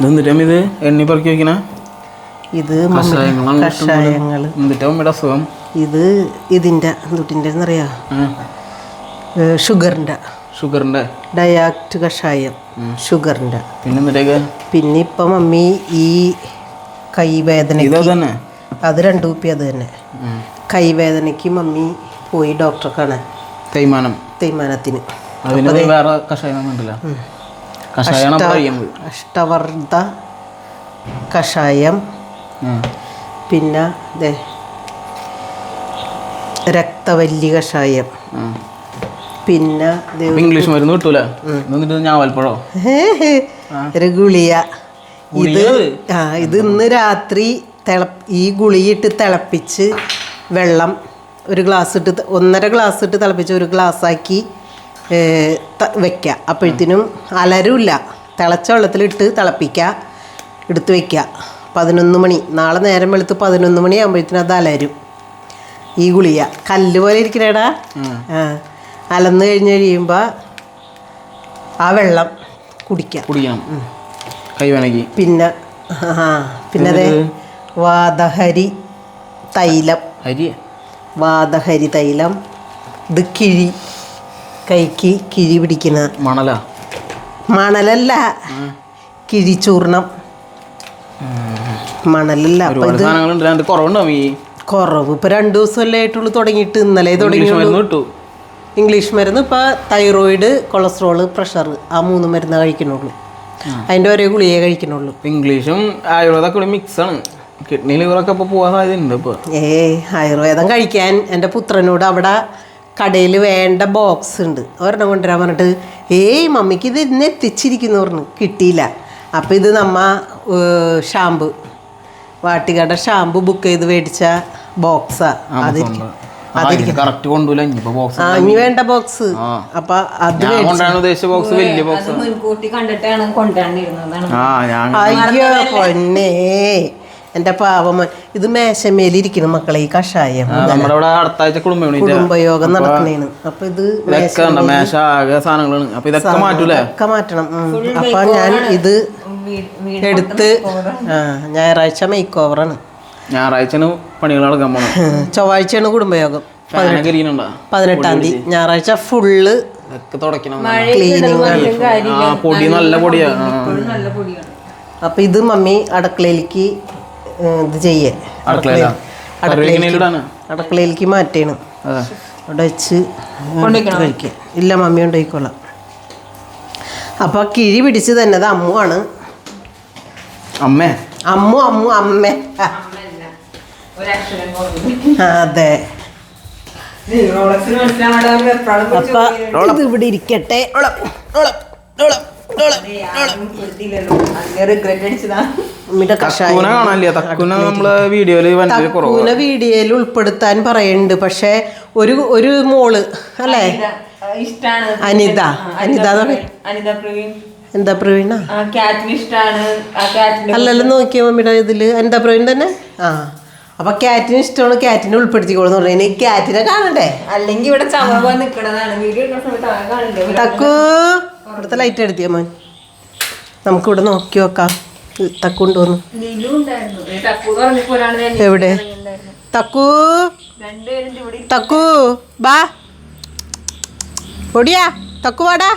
ഇത് എണ്ണി പറക്കി വെക്കണ ഇത് കഷായങ്ങൾ. അസുഖം ഇത് ഇതിൻ്റെ എന്തുട്ടിൻ്റെ എന്നറിയാ, ഷുഗറിൻ്റെ ഡയാക്ട് കഷായം, ഷുഗറിൻ്റെ. പിന്നെ ഇപ്പം മമ്മി ഈ കൈവേദനയ്ക്ക് അത് 2 കുപ്പി അത് തന്നെ. കൈവേദനയ്ക്ക് മമ്മി പോയി ഡോക്ടറെ കാണാൻ, തേയ്മാനത്തിന്. അഷ്ടവർദ്ധ കഷായം, പിന്നെ രക്തവല്ലി കഷായം, പിന്നെ ഇംഗ്ലീഷ് മരുന്ന് കിട്ടൂല, ഞാവൽപ്പഴോ ഒരു ഗുളിക. ഇത് ഇന്ന് രാത്രി ഈ ഗുളിയിട്ട് തിളപ്പിച്ച് വെള്ളം 1 ഗ്ലാസ് ഇട്ട് 1.5 ഗ്ലാസ് ഇട്ട് തിളപ്പിച്ച് 1 ഗ്ലാസ്സാക്കി വെക്കുക. അപ്പോഴത്തേനും അലരില്ല. തിളച്ച വെള്ളത്തിലിട്ട് തിളപ്പിക്കുക, എടുത്ത് വയ്ക്കുക. 11 മണി, നാളെ നേരം വെളുത്ത് 11 മണിയാകുമ്പോഴത്തേനും അത് അലരും. ഈ ഗുളിക കല്ല് പോലെ ഇരിക്കണേടാ. അലന്ന് കഴിയുമ്പോൾ ആ വെള്ളം കുടിക്കാം. പിന്നെ അതെ വാതഹരി തൈലം, വാതഹരി തൈലം. ഇത് കൈക്ക് കിഴി പിടിക്കുന്ന മണലല്ല, കിഴിച്ചൂർണം. മണലല്ല. കുറവ് ഇപ്പൊ 2 ദിവസമല്ലേ ആയിട്ടുള്ളൂ തുടങ്ങിയിട്ട്. ഇന്നലെ തുടങ്ങിയിട്ടുള്ളൂ. ഇംഗ്ലീഷ് മരുന്ന് ഇപ്പം തൈറോയിഡ്, കൊളസ്ട്രോള്, പ്രഷർ, ആ 3 മരുന്ന് കഴിക്കണുള്ളൂ. അതിൻ്റെ ഒരേ ഗുളിയെ കഴിക്കണുള്ളൂ. ഇംഗ്ലീഷും ആയുർവേദം മിക്സ് ആണ്. കിഡ്നി ലിവറൊക്കെ ഇപ്പോൾ പോകാൻ സാധ്യതയുണ്ട്. ഇപ്പോൾ ആയുർവേദം കഴിക്കാൻ എൻ്റെ പുത്രനോട് അവിടെ കടയിൽ വേണ്ട ബോക്സ് ഉണ്ട്, ഒരെണ്ണം കൊണ്ടുവരാൻ പറഞ്ഞിട്ട് മമ്മിക്ക് ഇത് ഇന്ന് എത്തിച്ചിരിക്കുന്നു പറഞ്ഞു. കിട്ടിയില്ല. അപ്പോൾ ഇത് ഷാമ്പു, വാട്ടിക്കട ഷാമ്പു ബുക്ക് ചെയ്ത് മേടിച്ച ബോക്സാ. ഇനി വേണ്ട ബോക്സ്. അപ്പൊ അത് അയ്യോ പൊന്നേ എന്റെ പാവമോൻ. ഇത് മേശമേലിരിക്കണം മക്കളെ ഈ കഷായം. കുടുംബയോഗം നടക്കണേന്ന്. അപ്പൊ ഇത് ഒക്കെ മാറ്റണം. അപ്പൊ ഞാൻ ഇത് എടുത്ത് ഞായറാഴ്ച മേക്ക് ഓവറാണ്. ചൊവ്വാഴ്ചയാണ് കുടുംബയോഗം, 18-ാം തീയതി. ഞായറാഴ്ച ഫുള്ള് ക്ലീനിങ് ആണ്. അപ്പൊ ഇത് മമ്മി അടുക്കളയിലേക്ക് ഇത് ചെയ്യേ, അടുക്കളയിലേക്ക് മാറ്റേണ്. അവിടെ വെച്ച് കഴിക്കുക. ഇല്ല, മമ്മി കൊണ്ടുപോയിക്കോളാം. അപ്പൊ കിഴി പിടിച്ച് തന്നത് അമ്മുവാണ്. അമ്മ അതെ. അപ്പൊ ഇത് ഇവിടെ ഇരിക്കട്ടെ. വീഡിയോയിൽ ഉൾപ്പെടുത്താൻ പറയുന്നുണ്ട്. പക്ഷെ ഒരു മോള് അല്ലേ, അനിത എന്താ പ്രവീണ അല്ലല്ലോ നോക്കിയ മമ്മിയുടെ ഇതില് അനിത പ്രവീൺ തന്നെ. അപ്പൊ ക്യാറ്റിന് ഇഷ്ടമാണ്, ക്യാറ്റിനെ ഉൾപ്പെടുത്തിക്കോളെന്ന് പറഞ്ഞു. ക്യാറ്റിനെ കാണണ്ടേ, അല്ലെങ്കിൽ ഇവിടെ തക്കു ഇവിടുത്തെ ലൈറ്റ് എടുത്തിയ മോൻ. നമുക്കിവിടെ നോക്കി നോക്കാം. തക്കുണ്ടോന്ന്. എവിടെ തക്കു ബാ ഓടിയാ. തക്കു വാടാ.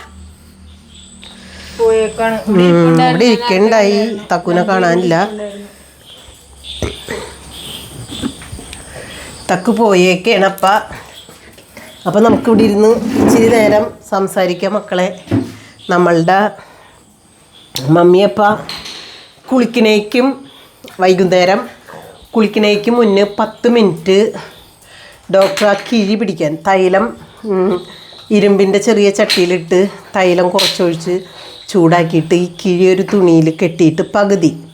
ഇവിടെ ഇരിക്കണ്ടായി. തക്കുനെ കാണാനില്ല. തക്കു പോയേക്കാണ്. അപ്പം നമുക്കിവിടെ ഇരുന്ന് ഇച്ചിരി നേരം സംസാരിക്കാം മക്കളെ. നമ്മളുടെ മമ്മിയപ്പ കുളിക്കണേക്കും വൈകുന്നേരം കുളിക്കണേക്ക് മുന്നേ 10 മിനിറ്റ് ഡോക്ടർ ആ കിഴി പിടിക്കാൻ തൈലം ഇരുമ്പിൻ്റെ ചെറിയ ചട്ടിയിലിട്ട് തൈലം കുറച്ചൊഴിച്ച് ചൂടാക്കിയിട്ട് ഈ കിഴി ഒരു തുണിയിൽ കെട്ടിയിട്ട്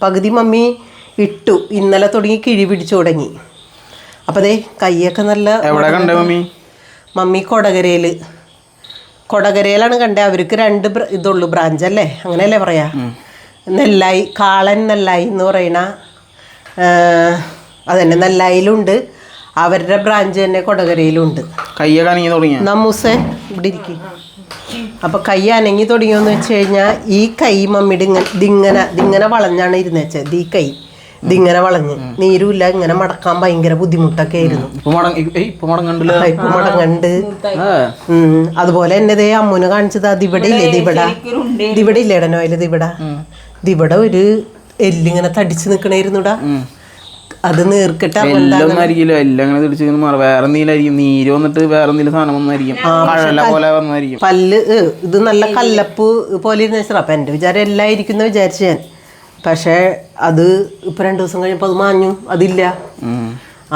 പകുതി മമ്മി ഇട്ടു. ഇന്നലെ തുടങ്ങി കിഴി പിടിച്ചു തുടങ്ങി. അപ്പോൾ അതേ കൈയൊക്കെ നല്ല. മമ്മി കൊടകരയിലാണ് കണ്ടത്. അവർക്ക് 2 ഇതുള്ളൂ ബ്രാഞ്ച് അല്ലേ, അങ്ങനെയല്ലേ പറയാ. നെല്ലായി, കാളൻ നെല്ലായി എന്ന് പറയണ അതന്നെ നെല്ലായിലുണ്ട്. അവരുടെ ബ്രാഞ്ച് തന്നെ കൊടകരയിലുണ്ട്. കയ്യൊക്കെ തുടങ്ങി. നമ്മൂസേ ഇവിടെ ഇരിക്കും. അപ്പോൾ കൈ അനങ്ങി തുടങ്ങിയെന്ന് വെച്ച് കഴിഞ്ഞാൽ ഈ കൈ മമ്മിയുടെ ഇതിങ്ങനെ വളഞ്ഞാണ് ഇരുന്നേച്ചത്. ഈ കൈ ഇതിങ്ങനെ വളഞ്ഞ് നീരുമില്ല, ഇങ്ങനെ മടക്കാൻ ഭയങ്കര ബുദ്ധിമുട്ടൊക്കെ ആയിരുന്നു. ഇപ്പൊ മടങ്ങണ്ട്. അതുപോലെ തന്നെ ഇതേ അമ്മുനെ കാണിച്ചത് അതിവിടെ ഇല്ലേ, ഇതിവിടെ ഇല്ലേ ഇടനോയില്, ഇതിവിടെ ഒരു എല്ലിങ്ങനെ തടിച്ച് നിക്കണായിരുന്നുടാ. അത് നീർക്കിട്ട് വേറെ എന്തെങ്കിലും നീര് വന്നിട്ട് വേറെ എന്തെങ്കിലും സാധനം വന്നായിരിക്കും, പല്ല്. ഇത് നല്ല കല്ലപ്പ് പോലെ ഇരുന്ന് വെച്ചാൽ അപ്പം എൻ്റെ വിചാരം എല്ലാം ഇരിക്കുന്ന വിചാരിച്ചു ഞാൻ. പക്ഷേ അത് ഇപ്പം 2 ദിവസം കഴിഞ്ഞപ്പോൾ അത് മാഞ്ഞു, അതില്ല.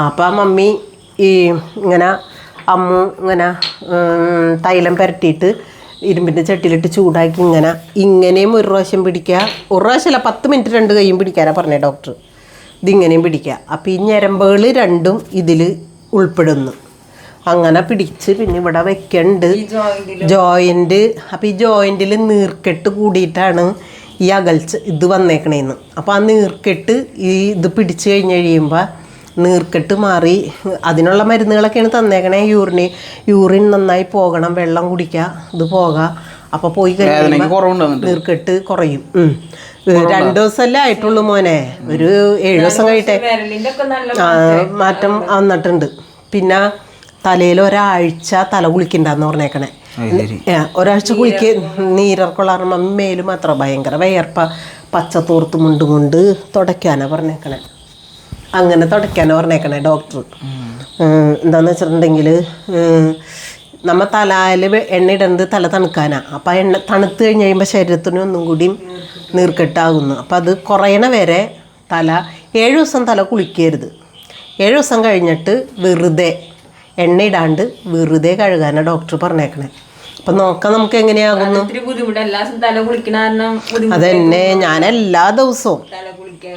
അപ്പം മമ്മി ഇങ്ങനെ അമ്മു ഇങ്ങനെ തൈലം പുരട്ടിയിട്ട് ഇരുമ്പിൻ്റെ ചട്ടിയിലിട്ട് ചൂടാക്കി ഇങ്ങനെയും ഒരു പ്രാവശ്യം പിടിക്കുക. ഒരു പ്രാവശ്യമല്ല, 10 മിനിറ്റ് 2 കൈയും പിടിക്കാനാണ് പറഞ്ഞത് ഡോക്ടർ. ഇതിങ്ങനെയും പിടിക്കുക. അപ്പം ഈ ഞരമ്പുകൾ രണ്ടും ഇതിൽ ഉൾപ്പെടുന്നു. അങ്ങനെ പിടിച്ച് പിന്നെ ഇവിടെ വെക്കണ്ട് ജോയിൻ്റ്. അപ്പം ഈ ജോയിൻറ്റിൽ നീർക്കെട്ട് കൂടിയിട്ടാണ് ഈ അകൽച്ച ഇത് വന്നേക്കണേന്ന്. അപ്പോൾ ആ നീർക്കെട്ട് ഇത് പിടിച്ച് കഴിയുമ്പോൾ നീർക്കെട്ട് മാറി അതിനുള്ള മരുന്നുകളൊക്കെയാണ് തന്നേക്കണേ. യൂറിൻ നന്നായി പോകണം, വെള്ളം കുടിക്കുക, ഇത് പോകാം. അപ്പോൾ പോയി കഴിയുമ്പോൾ നീർക്കെട്ട് കുറയും. 2 ദിവസമല്ലേ ആയിട്ടുള്ളൂ മോനെ, ഒരു 7 ദിവസം കഴിയട്ടെ മാറ്റം വന്നിട്ടുണ്ട്. പിന്നെ തലയിൽ ഒരാഴ്ച തല കുളിക്കണ്ടെന്ന് പറഞ്ഞേക്കണേ. ഒരാഴ്ച കുളിക്ക് നീരിറക്കുള്ള മേല് മാത്രം ഭയങ്കര വയർപ്പ, പച്ചത്തോർത്ത് മുണ്ടും കൊണ്ട് തുടയ്ക്കാനാണ് പറഞ്ഞേക്കണേ. അങ്ങനെ തുടയ്ക്കാനാണ് പറഞ്ഞേക്കണേ ഡോക്ടർ. എന്താണെന്ന് വെച്ചിട്ടുണ്ടെങ്കിൽ നമ്മ തലയിൽ എണ്ണ ഇടുന്നത് തല തണുക്കാനാണ്. അപ്പം ആ എണ്ണ തണുത്ത് കഴിഞ്ഞ് കഴിയുമ്പോൾ ശരീരത്തിന് ഒന്നും കൂടി നീർക്കെട്ടാകുന്നു. അപ്പം അത് കുറയണ വരെ 7 ദിവസം തല കുളിക്കരുത്. 7 ദിവസം കഴിഞ്ഞിട്ട് വെറുതെ എണ്ണ ഇടാണ്ട് വെറുതെ കഴുകാനാണ് ഡോക്ടർ പറഞ്ഞേക്കണേ. അപ്പം നോക്കാം നമുക്ക് എങ്ങനെയാകുന്നു. അതെന്നെ ഞാൻ എല്ലാ ദിവസവും തല കുളിക്കും.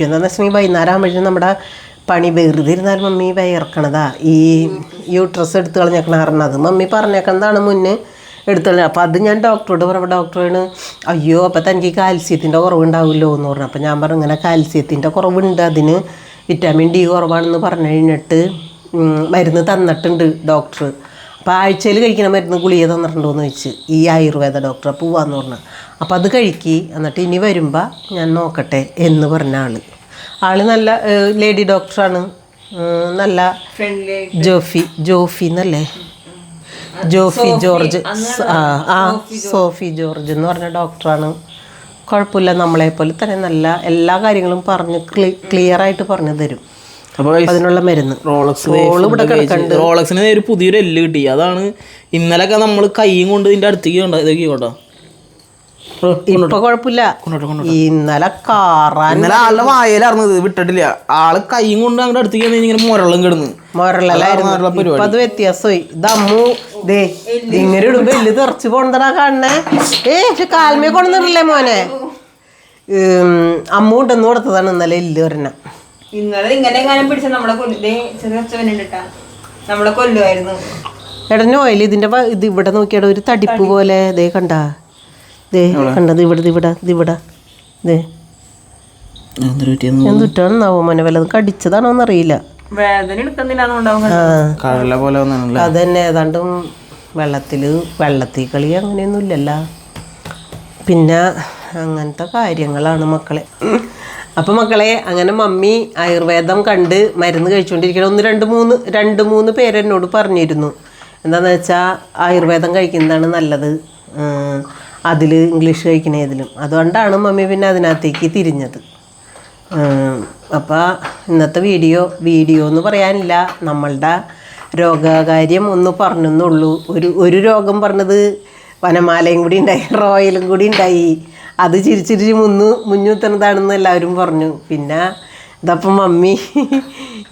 എന്താണെന്ന് വെച്ചിട്ടുണ്ടെങ്കിൽ വൈകുന്നേരം ആകുമ്പോഴേക്കും നമ്മുടെ പണി വെറുതെ ഇരുന്നാൽ മമ്മി വയർക്കണതാ. ഈ യൂട്രസ് എടുത്ത് കളഞ്ഞേക്കണത് മമ്മി പറഞ്ഞേക്കണതാണ് മുന്നേ എടുത്തു കളഞ്ഞത്. അപ്പോൾ അത് ഞാൻ ഡോക്ടറോട് പറയുമ്പോൾ ഡോക്ടറാണ് അയ്യോ അപ്പോൾ തനിക്ക് കാൽസ്യത്തിൻ്റെ കുറവുണ്ടാവുമല്ലോ എന്ന് പറഞ്ഞു. അപ്പോൾ ഞാൻ പറഞ്ഞു ഇങ്ങനെ കാൽസ്യത്തിൻ്റെ കുറവുണ്ട്, അതിന് വിറ്റാമിൻ ഡി കുറവാണെന്ന് പറഞ്ഞു കഴിഞ്ഞിട്ട് മരുന്ന് തന്നിട്ടുണ്ട് ഡോക്ടർ. അപ്പോൾ ആഴ്ചയിൽ കഴിക്കുന്ന മരുന്ന് ഗുളിക തന്നിട്ടുണ്ടോയെന്ന് ചോദിച്ച് ഈ ആയുർവേദ ഡോക്ടറെ പോവാന്ന് പറഞ്ഞു. അപ്പോൾ അത് കഴിക്കി, എന്നിട്ട് ഇനി വരുമ്പോൾ ഞാൻ നോക്കട്ടെ എന്ന് പറഞ്ഞ ആള് നല്ല ലേഡി ഡോക്ടറാണ്, നല്ല ജോഫി എന്നല്ലേ, ജോഫി ജോർജ്, സോഫി ജോർജ് എന്ന് പറഞ്ഞ ഡോക്ടറാണ്. കുഴപ്പമില്ല, നമ്മളെപ്പോലെ തന്നെ നല്ല എല്ലാ കാര്യങ്ങളും പറഞ്ഞ് ക്ലിയറായിട്ട് പറഞ്ഞു തരും. അതിനുള്ള മരുന്ന് റോളക്സിന് ഒരു പുതിയൊരു എല്ല് കിട്ടി. അതാണ് ഇന്നലെയൊക്കെ നമ്മൾ കൈയും കൊണ്ട് ഇതിൻ്റെ അടുത്തേക്ക് ഇതൊക്കെ കേട്ടോ. ഇപ്പൊ കുഴപ്പമില്ല. ഇന്നലെ ആളുടെ വായലായിരുന്നത് വിട്ടിട്ടില്ല. ആള് കൈയും കൊണ്ട് അങ്ങോട്ട് അടുത്തേക്ക് ഇങ്ങനെ മുരളം കിടന്ന് മുരളലായിരുന്നു. അത് വ്യത്യാസമായി. ഇത് അമ്മു ദേ ഇങ്ങനെ ഇടുമ്പോ എല്ല് തെറിച്ച് പോണതാ കാണണേ. കാൽമേ കൊണ്ടുവന്നിട്ടില്ലേ മോനെ, അമ്മു ഉണ്ടെന്ന് കൊടുത്തതാണ് ഇന്നലെ എല്ല് വരണ. എടാ നോയിൽ ഇത് ഇവിടെ നോക്കിയാടോ ഒരു തടിപ്പ് പോലെ ദേ കണ്ടാ, ദേ കണ്ടത് എന്തിട്ടാണെന്നാവോ മോനെ, വല്ലതും കടിച്ചതാണോന്നറിയില്ല. അതന്നെ ഏതാണ്ടും വെള്ളത്തിൽ കളി അങ്ങനെയൊന്നും ഇല്ലല്ലോ. പിന്നെ അങ്ങനത്തെ കാര്യങ്ങളാണ് മക്കളെ. അപ്പം മക്കളെ അങ്ങനെ മമ്മി ആയുർവേദം കണ്ട് മരുന്ന് കഴിച്ചുകൊണ്ടിരിക്കണം. 2-3 പേര് എന്നോട് പറഞ്ഞിരുന്നു എന്താണെന്ന് വെച്ചാൽ ആയുർവേദം കഴിക്കുന്നതാണ് നല്ലത്, അതിൽ ഇംഗ്ലീഷ് കഴിക്കണേതിലും. അതുകൊണ്ടാണ് മമ്മി പിന്നെ അതിനകത്തേക്ക് തിരിഞ്ഞത്. അപ്പോൾ ഇന്നത്തെ വീഡിയോ എന്ന് പറയാനില്ല, നമ്മളുടെ രോഗകാര്യം ഒന്ന് പറഞ്ഞെന്നുള്ളൂ. ഒരു രോഗം പറഞ്ഞത് വനമാലയും കൂടി ഉണ്ടായി, റോയലും കൂടി ഉണ്ടായി. അത് ചിരിച്ചിരിച്ച് മുന്നൂത്തുന്നതാണെന്ന് എല്ലാവരും പറഞ്ഞു. പിന്നെ ഇതപ്പം മമ്മി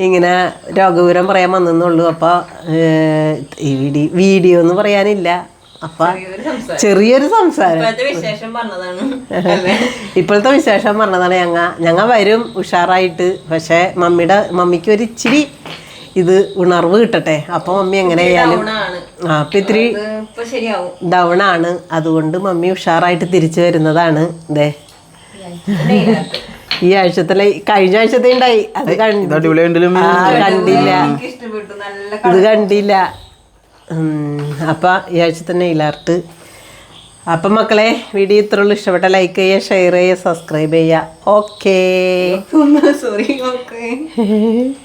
ഇങ്ങനെ രോഗവിവരം പറയാൻ വന്നെന്നുള്ളൂ. അപ്പോൾ വീഡിയോ എന്ന് പറയാനില്ല, അപ്പം ചെറിയൊരു സംസാരം ഇപ്പോഴത്തെ വിശേഷം പറഞ്ഞതാണ്. ഞങ്ങൾ വരും ഉഷാറായിട്ട്. പക്ഷേ മമ്മിക്ക് ഒരു ഇച്ചിരി ഇത് ഉണർവ് കിട്ടട്ടെ. അപ്പം മമ്മി എങ്ങനെയായാലും അപ്പം ഇത്തിരി ഡൗൺ ആണ്. അതുകൊണ്ട് മമ്മി ഉഷാറായിട്ട് തിരിച്ചു വരുന്നതാണ്. ഇതേ ഈ ആഴ്ചത്തിലെ കഴിഞ്ഞ ആഴ്ചത്തെ ഉണ്ടായി, അത് കണ്ടില്ല, ഇത് കണ്ടില്ല. അപ്പം ഈ ആഴ്ചത്തെ നെയിൽ ആർട്ട്. അപ്പം മക്കളെ വീഡിയോ ഇത്രയുള്ളൂ. ഇഷ്ടപ്പെട്ട ലൈക്ക് ചെയ്യുക, ഷെയർ ചെയ്യുക, സബ്സ്ക്രൈബ് ചെയ്യുക. ഓക്കേ. സോറി. ഓക്കെ.